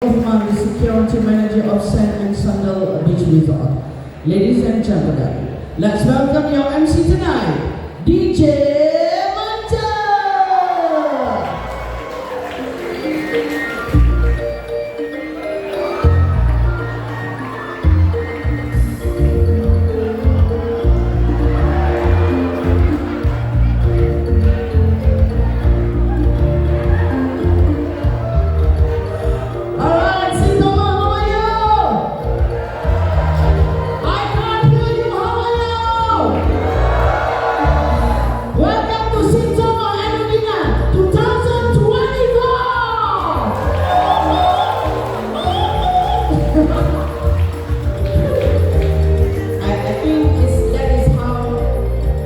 the security manager of Sand and Sandal Beach Resort. Ladies and gentlemen, let's welcome your MC tonight, DJ Manta! Alright, Synthomer, how are you? I can't hear you, how are you? Welcome to Synthomer Annual Dinner 2024! I think that is how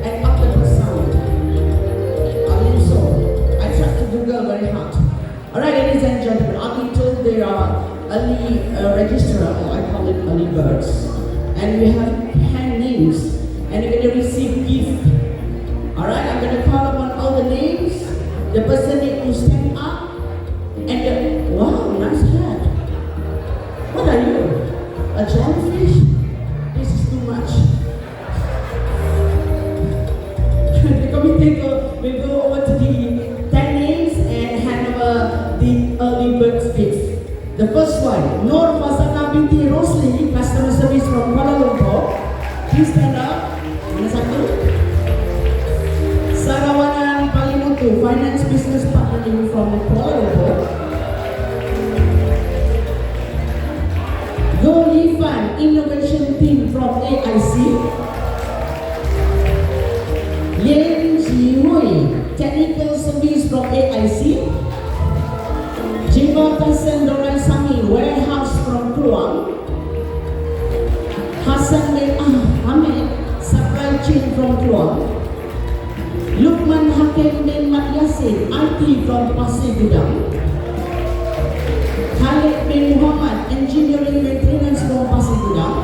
an octopus sound. I believe so. I tried to Google very hard. Alright, ladies and gentlemen, I've been told there are early registrar, or I call it early birds, and we have hand names, and you're going to receive gift. Alright, I'm going to call upon all the names. The person need to stand up, and wow, nice hat. What are you? A jellyfish? This is too much. The committee will go over to the 10 names and hand over the early birds gift. The first one, Nur Fazana binti Rosli, customer service from Kuala Lumpur. Please stand up. Mana satu? Sarawanan Palimutu, finance business partnering from Kuala Lumpur. Go Lifan, innovation team from AIC. Yen Jihui, technical service from AIC. Jiwa Tasen Doran Sami, warehouse from Kluang. Hassan bin Ahmed, supply chain from Kluang. Lukman Hakim bin Mat Yasin, IT from Pasir Gudang. Khalid bin Muhammad, engineering maintenance from Pasir Gudang.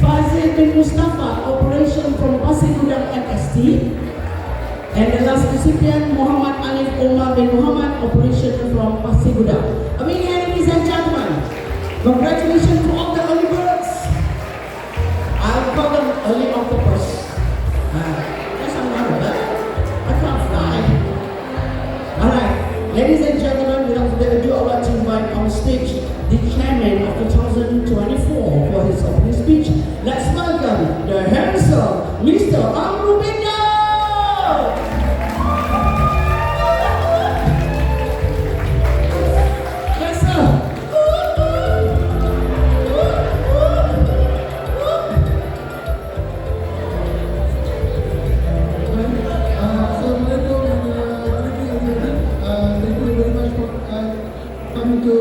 Fazil bin Mustafa, operation from Pasir Gudang MST. And the last recipient, Muhammad Alif Umar bin Muhammad, operation from Pasir Gudang. A big hand, ladies and gentlemen. Congratulations to all the early birds. I'll call them early octopus. Yes, I'm not a bird. I can't fly. Alright, ladies and gentlemen, without further ado, I'd like to invite on stage the chairman of 2024 for his opening speech. Let's welcome the handsome Mr. Amrubindo! Yes, sir. Assalamualaikum and good evening everyone. Thank you very much for coming to